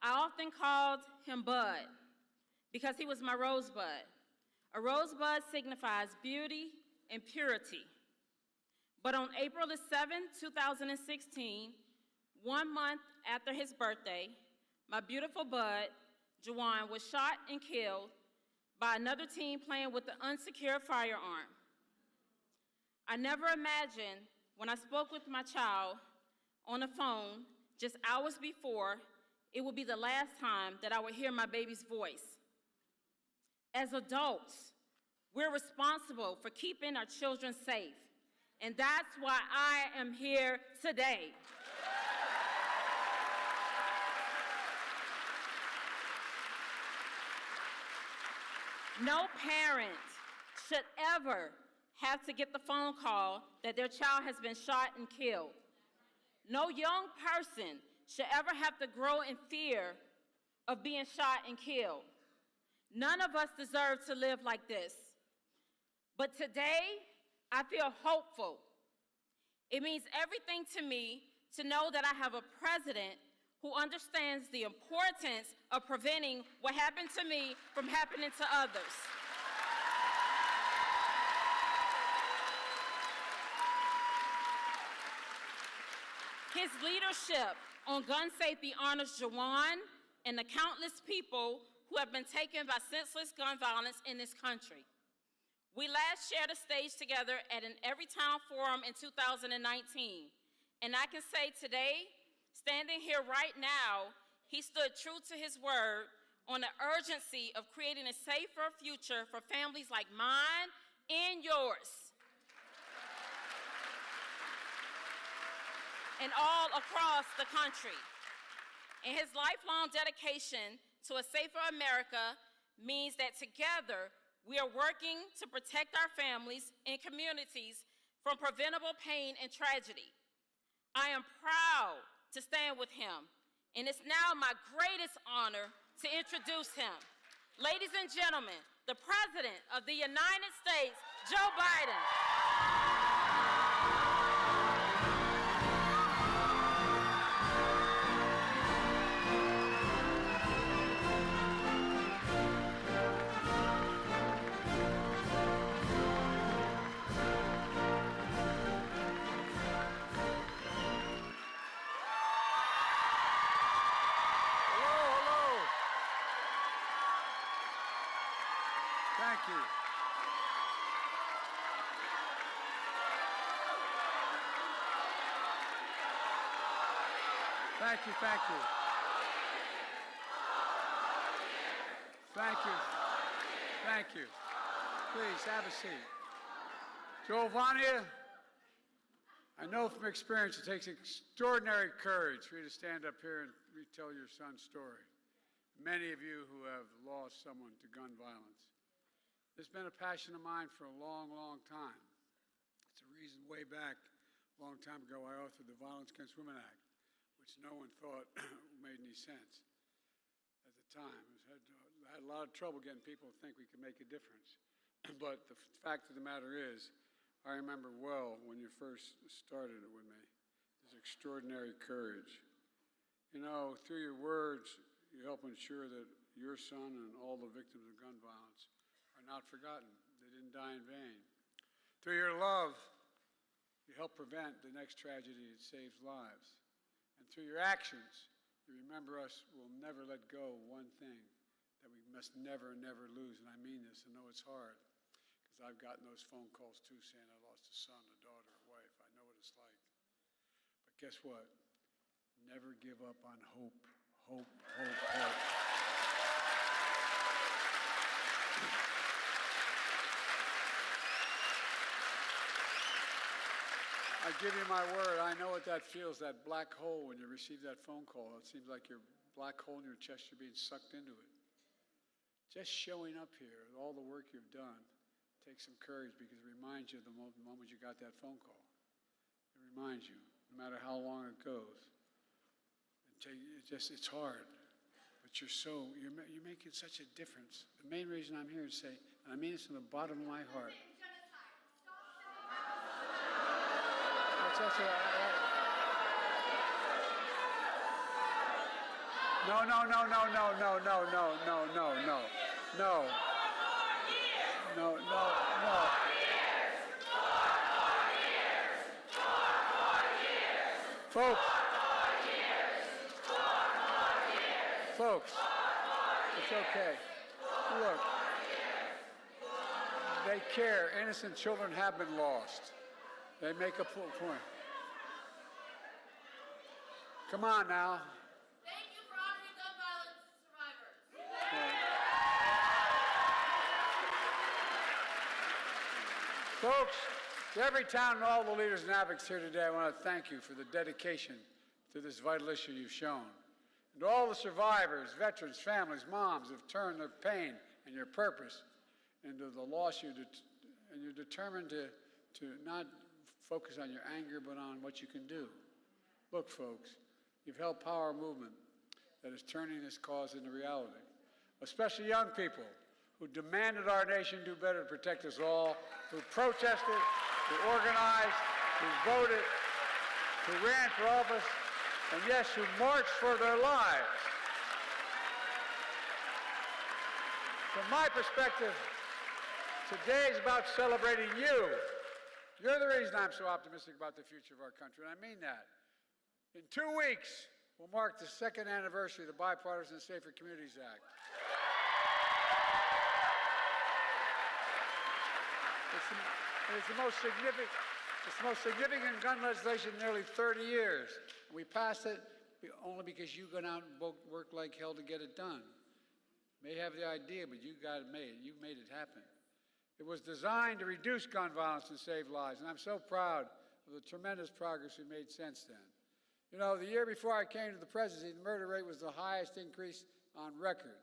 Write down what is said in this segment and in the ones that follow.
I often called him Bud because he was my rosebud. A rosebud signifies beauty and purity. But on April the 7th, 2016, 1 month after his birthday, my beautiful bud, Juwan, was shot and killed by another teen playing with an unsecured firearm. I never imagined when I spoke with my child on the phone just hours before it would be the last time that I would hear my baby's voice. As adults, we're responsible for keeping our children safe, and that's why I am here today. No parent should ever have to get the phone call that their child has been shot and killed. No young person should ever have to grow in fear of being shot and killed. None of us deserve to live like this. But today, I feel hopeful. It means everything to me to know that I have a president who understands the importance of preventing what happened to me from happening to others. His leadership on gun safety honors Juwan and the countless people who have been taken by senseless gun violence in this country. We last shared a stage together at an Everytown forum in 2019, and I can say today, standing here right now, he stood true to his word on the urgency of creating a safer future for families like mine and yours, and all across the country. And his lifelong dedication to a safer America means that together we are working to protect our families and communities from preventable pain and tragedy. I am proud to stand with him, and it's now my greatest honor to introduce him. Ladies and gentlemen, the President of the United States, Joe Biden. Thank you. Thank you, thank you. Thank you. Thank you. Please, have a seat. Giovanni, I know from experience it takes extraordinary courage for you to stand up here and retell your son's story. Many of you who have lost someone to gun violence. It's been a passion of mine for a long, long time. It's a reason way back, a long time ago, I authored the Violence Against Women Act, which no one thought made any sense at the time. I had a lot of trouble getting people to think we could make a difference. But the fact of the matter is, I remember well when you first started it with me, this extraordinary courage. You know, through your words, you help ensure that your son and all the victims of gun violence are not forgotten. They didn't die in vain. Through your love, you help prevent the next tragedy that saves lives. And through your actions, you remember us will never let go of one thing that we must never, never lose. And I mean this. I know it's hard because I've gotten those phone calls too saying I lost a son, a daughter, a wife. I know what it's like. But guess what? Never give up on hope. Hope, hope, hope. I give you my word, I know what that feels, that black hole when you receive that phone call. It seems like your black hole in your chest, you're being sucked into it. Just showing up here, all the work you've done, takes some courage because it reminds you of the moment you got that phone call. It reminds you, no matter how long it goes. It's hard, but you're making such a difference. The main reason I'm here to say, and I mean this from the bottom of my heart. No, no, no, no, no, no, no, no, no, no, no, no. No, no, no. Folks, folks, it's okay. Look, they care. Innocent children have been lost. They make a point. Come on now. Thank you for honoring gun violence survivors. Folks, to Everytown and all the leaders and advocates here today, I want to thank you for the dedication to this vital issue you've shown. And to all the survivors, veterans, families, moms who have turned their pain and your purpose into the loss and you're determined to not focus on your anger, but on what you can do. Look, folks, you've helped power a movement that is turning this cause into reality, especially young people who demanded our nation do better to protect us all, who protested, who organized, who voted, who ran for office, and yes, who marched for their lives. From my perspective, today is about celebrating you. You're the reason I'm so optimistic about the future of our country, and I mean that. In 2 weeks, we'll mark the 2nd anniversary of the Bipartisan Safer Communities Act. It's the most significant gun legislation in nearly 30 years. And we passed it only because you went out and worked like hell to get it done. May have the idea, but you got it made. You made it happen. It was designed to reduce gun violence and save lives, and I'm so proud of the tremendous progress we made since then. You know, the year before I came to the presidency, the murder rate was the highest increase on record.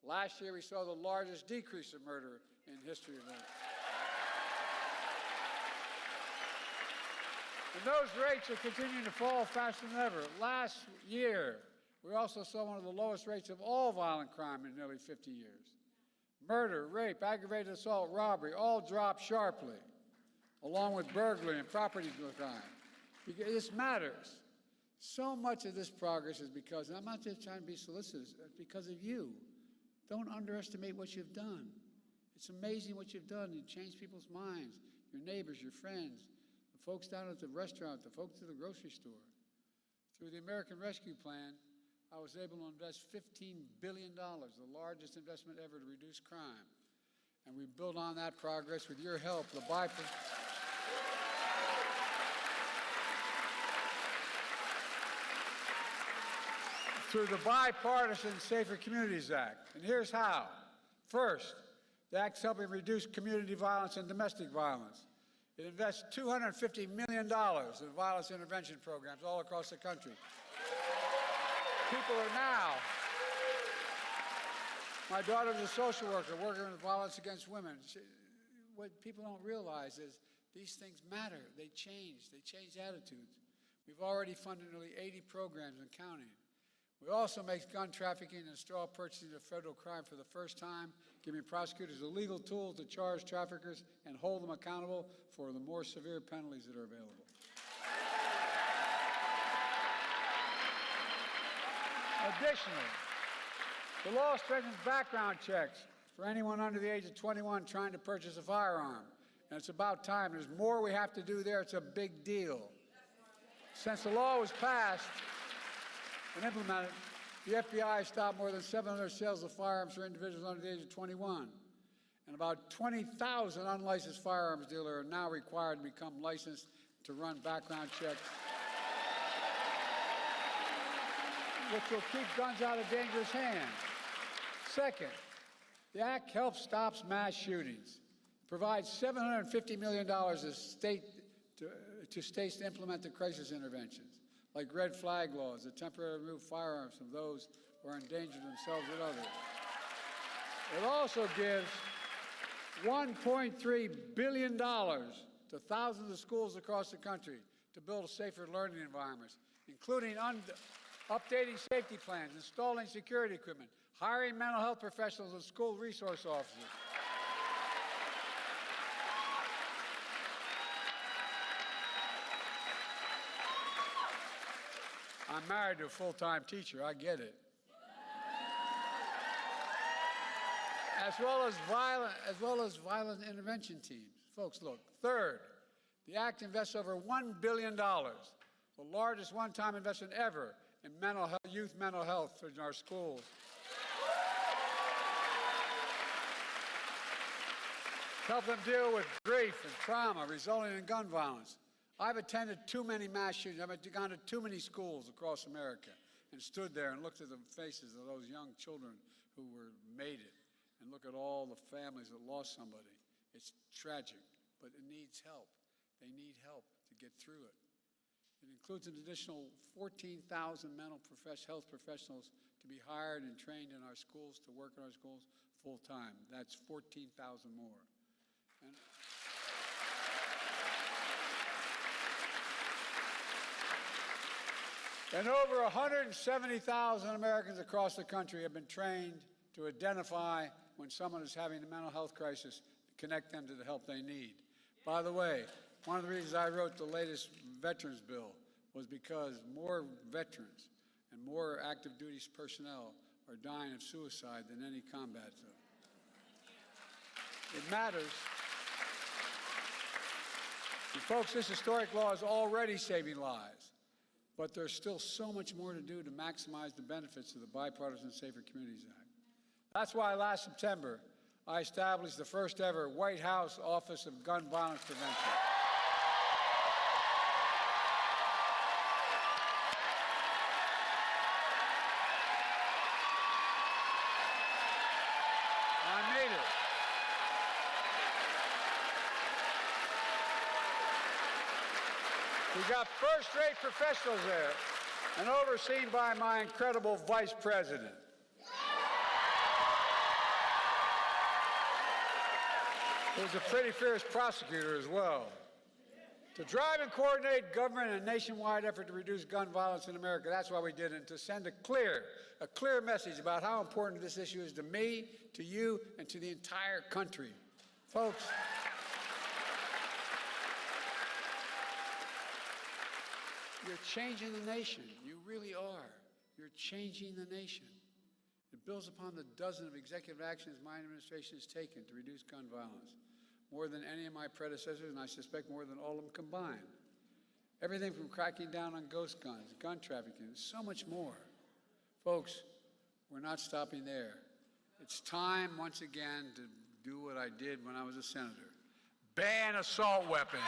Last year, we saw the largest decrease of murder in history of it. And those rates are continuing to fall faster than ever. Last year, we also saw one of the lowest rates of all violent crime in nearly 50 years. Murder, rape, aggravated assault, robbery, all dropped sharply, along with burglary and property crime. This matters. So much of this progress is because, and I'm not just trying to be solicitous, it's because of you. Don't underestimate what you've done. It's amazing what you've done. You changed people's minds, your neighbors, your friends, the folks down at the restaurant, the folks at the grocery store. Through the American Rescue Plan, I was able to invest $15 billion, the largest investment ever to reduce crime. And we build on that progress with your help. Through the Bipartisan Safer Communities Act. And here's how. First, the Act's helping reduce community violence and domestic violence. It invests $250 million in violence intervention programs all across the country. People are now. My daughter's a social worker working with violence against women. What people don't realize is these things matter. They change attitudes. We've already funded nearly 80 programs and counting. We also make gun trafficking and straw purchasing a federal crime for the first time, giving prosecutors a legal tool to charge traffickers and hold them accountable for the more severe penalties that are available. Additionally, the law strengthens background checks for anyone under the age of 21 trying to purchase a firearm. And it's about time. There's more we have to do there. It's a big deal. Since the law was passed and implemented, the FBI stopped more than 700 sales of firearms for individuals under the age of 21. And about 20,000 unlicensed firearms dealers are now required to become licensed to run background checks, which will keep guns out of dangerous hands. Second, the Act helps stop mass shootings, provides $750 million to states to implement the crisis interventions, like red flag laws that temporarily remove firearms from those who are endangering themselves and others. It also gives $1.3 billion to thousands of schools across the country to build safer learning environments, including updating safety plans, installing security equipment, hiring mental health professionals and school resource officers. I'm married to a full-time teacher. I get it. as well as violent intervention teams. Folks, look. Third, the Act invests over $1 billion, the largest one-time investment ever in youth mental health in our schools. Help them deal with grief and trauma resulting in gun violence. I've attended too many mass shootings. I've gone to too many schools across America and stood there and looked at the faces of those young children who made it, and look at all the families that lost somebody. It's tragic, but it needs help. They need help to get through it. It includes an additional 14,000 health professionals to be hired and trained in our schools, to work in our schools full time. That's 14,000 more. And over 170,000 Americans across the country have been trained to identify when someone is having a mental health crisis, connect them to the help they need. By the way, one of the reasons I wrote the latest veterans bill was because more veterans and more active duty personnel are dying of suicide than any combat zone. It matters. And folks, this historic law is already saving lives, but there's still so much more to do to maximize the benefits of the Bipartisan Safer Communities Act. That's why last September, I established the first ever White House Office of Gun Violence Prevention. I made it. We got first-rate professionals there and overseen by my incredible vice president. Who's a pretty fierce prosecutor as well. To drive and coordinate government in a nationwide effort to reduce gun violence in America, that's why we did it, and to send a clear message about how important this issue is to me, to you, and to the entire country. Folks, you're changing the nation. You really are. You're changing the nation. It builds upon the dozen of executive actions my administration has taken to reduce gun violence, more than any of my predecessors, and I suspect more than all of them combined. Everything from cracking down on ghost guns, gun trafficking, so much more. Folks, we're not stopping there. It's time, once again, to do what I did when I was a senator. Ban assault weapons.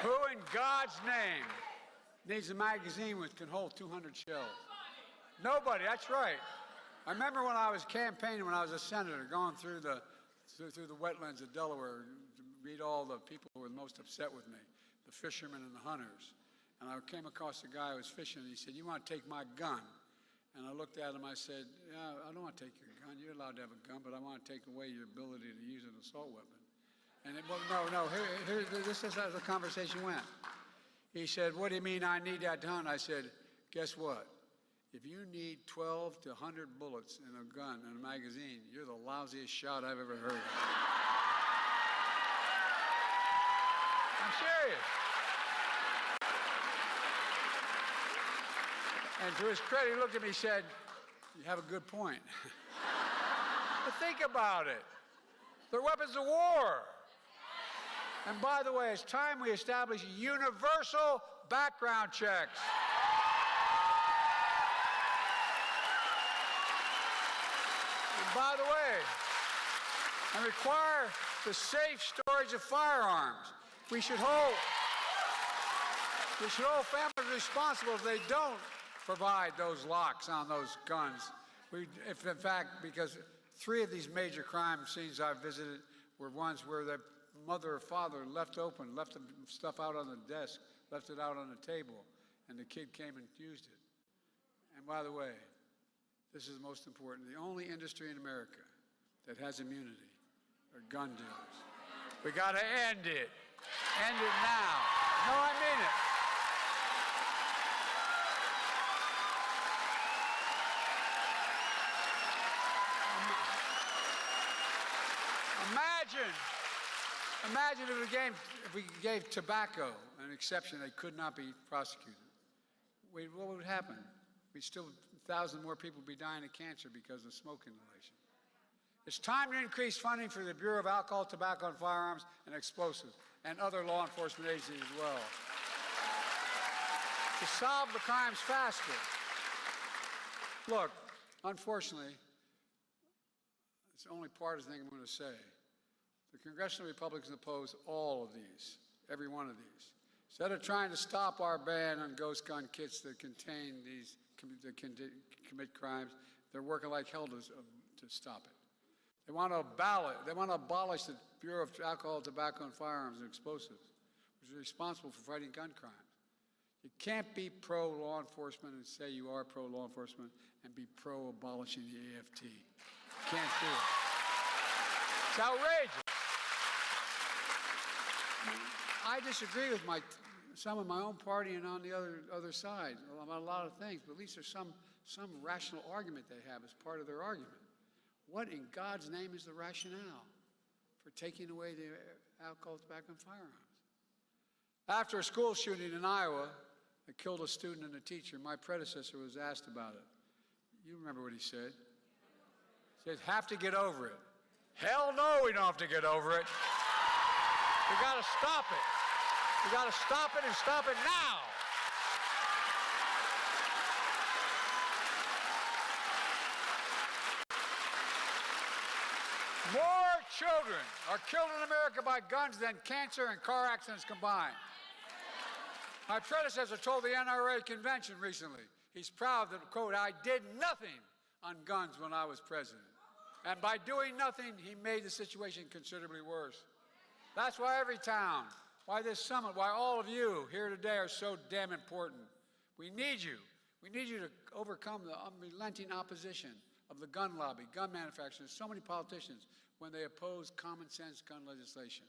Who in God's name needs a magazine which can hold 200 shells? Nobody, that's right. I remember when I was campaigning, when I was a senator, going through the wetlands of Delaware to read all the people who were most upset with me, the fishermen and the hunters. And I came across a guy who was fishing, and he said, "You want to take my gun?" And I looked at him, I said, "Yeah, I don't want to take your gun. You're allowed to have a gun, but I want to take away your ability to use an assault weapon." And this is how the conversation went. He said, "What do you mean I need that gun?" I said, "Guess what? If you need 12 to 100 bullets in a gun, in a magazine, you're the lousiest shot I've ever heard of." I'm serious. And to his credit, he looked at me and said, "You have a good point." But think about it. They're weapons of war. And by the way, it's time we establish universal background checks. And by the way, and require the safe storage of firearms. We should hold families responsible if they don't provide those locks on those guns. If in fact, because 3 of these major crime scenes I've visited were ones where the mother or father left open, left the stuff out on the desk, left it out on the table, and the kid came and used it. And by the way, this is most important, the only industry in America that has immunity are gun dealers. We got to end it. End it now. No, I mean it. Imagine if we gave tobacco an exception that could not be prosecuted. What would happen? We'd still, 1,000 more people would be dying of cancer because of smoke inhalation. It's time to increase funding for the Bureau of Alcohol, Tobacco, and Firearms and Explosives and other law enforcement agencies as well. To solve the crimes faster. Look, unfortunately, it's the only partisan thing I'm going to say. The congressional Republicans oppose all of these, every one of these. Instead of trying to stop our ban on ghost gun kits that contain these, that commit crimes, they're working like hell to stop it. They want to abolish the Bureau of Alcohol, Tobacco, and Firearms and Explosives, which is responsible for fighting gun crimes. You can't be pro-law enforcement and say you are pro-law enforcement and be pro-abolishing the AFT. You can't do it. It's outrageous. I disagree with some of my own party and on the other side about a lot of things, but at least there's some rational argument they have as part of their argument. What in God's name is the rationale for taking away the alcohol, tobacco, and firearms? After a school shooting in Iowa that killed a student and a teacher, my predecessor was asked about it. You remember what he said? He said, have to get over it. Hell no, we don't have to get over it. We got to stop it. We got to stop it and stop it now. More children are killed in America by guns than cancer and car accidents combined. My predecessor told the NRA convention recently, he's proud that, quote, I did nothing on guns when I was president. And by doing nothing, he made the situation considerably worse. That's why Everytown, why this summit, why all of you here today are so damn important. We need you. We need you to overcome the unrelenting opposition of the gun lobby, gun manufacturers, so many politicians when they oppose common sense gun legislation.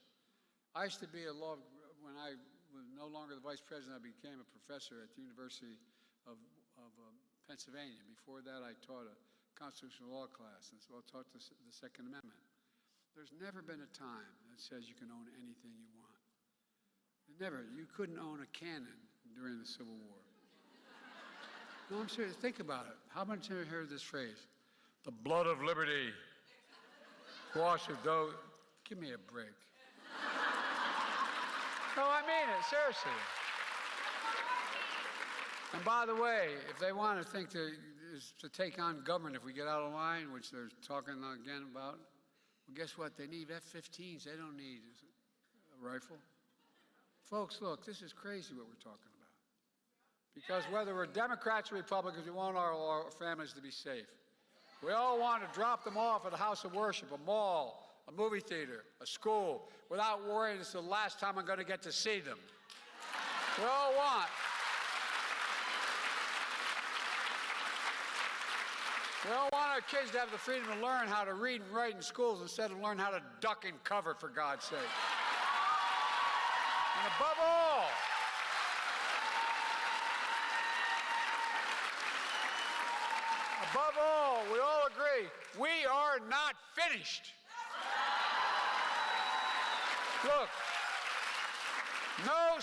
I used to be when I was no longer the vice president, I became a professor at the University of Pennsylvania. Before that, I taught a constitutional law class, and so I taught the Second Amendment. There's never been a time that says you can own anything you want. Never. You couldn't own a cannon during the Civil War. No, I'm serious. Think about it. How many times have you heard this phrase? The blood of liberty. Wash of those. Give me a break. No, I mean it. Seriously. And by the way, if they want to think to take on government if we get out of line, which they're talking again about, well, guess what? They need F-15s. They don't need a rifle. Folks, look, this is crazy what we're talking about. Because whether we're Democrats or Republicans, we want our families to be safe. We all want to drop them off at a house of worship, a mall, a movie theater, a school, without worrying it's the last time I'm going to get to see them. We all want. We all want our kids to have the freedom to learn how to read and write in schools instead of learn how to duck and cover, for God's sake. And above all, we all agree, we are not finished. Look, no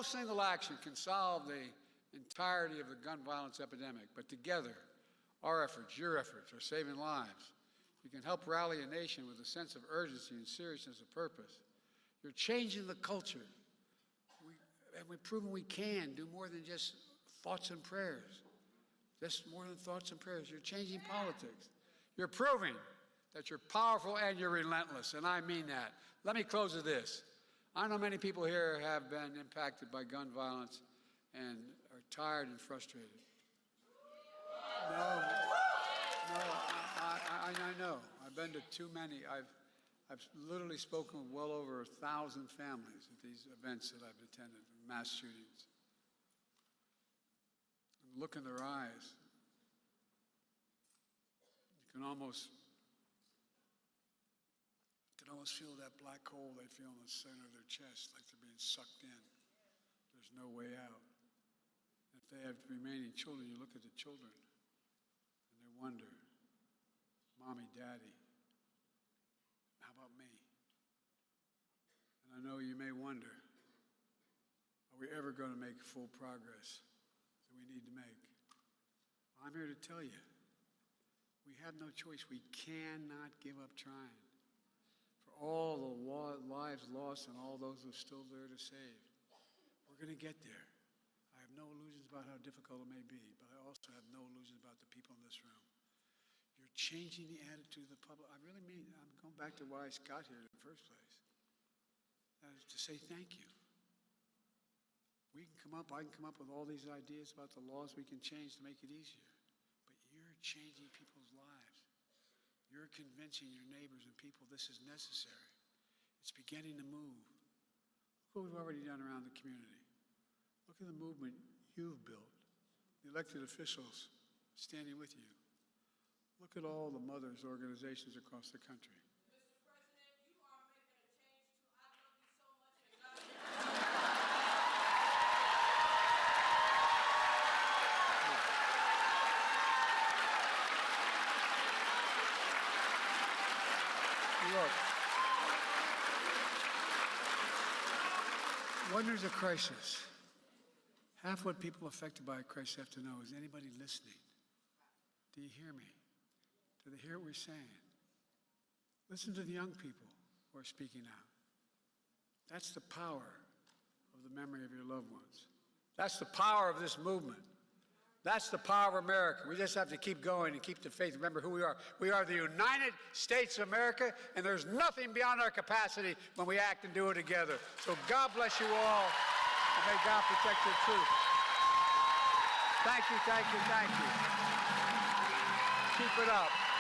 single action can solve the entirety of the gun violence epidemic, but together, our efforts, your efforts, are saving lives. You can help rally a nation with a sense of urgency and seriousness of purpose. You're changing the culture. And we've proven we can do more than just thoughts and prayers. Just more than thoughts and prayers. You're changing politics. You're proving that you're powerful and you're relentless, and I mean that. Let me close with this. I know many people here have been impacted by gun violence and are tired and frustrated. No, I know. I've been to too many. I've literally spoken with well over 1,000 families at these events that I've attended, mass shootings. And look in their eyes. You can almost can almost feel that black hole they feel in the center of their chest, like they're being sucked in. There's no way out. If they have remaining children, you look at the children and they wonder, Mommy, Daddy, how about me? And I know you may wonder, are we ever going to make full progress that we need to make? I'm here to tell you, we have no choice. We cannot give up trying. For all the lives lost and all those who are still there to save, we're going to get there. I have no illusions about how difficult it may be, but I also have no illusions about the people in this room. You're changing the attitude of the public. I really mean, I'm going back to why I got here in the first place. That is to say thank you. I can come up with all these ideas about the laws we can change to make it easier. But you're changing people's lives. You're convincing your neighbors and people this is necessary. It's beginning to move. Look what we've already done around the community. Look at the movement you've built, the elected officials standing with you. Look at all the mothers' organizations across the country. Mr. President, you are making a change to I love you so much and God bless Look, when there's a crisis, half what people affected by a crisis have to know is anybody listening? Do you hear me? Do they hear what we're saying? Listen to the young people who are speaking out. That's the power of the memory of your loved ones. That's the power of this movement. That's the power of America. We just have to keep going and keep the faith. Remember who we are. We are the United States of America, and there's nothing beyond our capacity when we act and do it together. So God bless you all, and may God protect your truth. Thank you, thank you, thank you. Keep it up.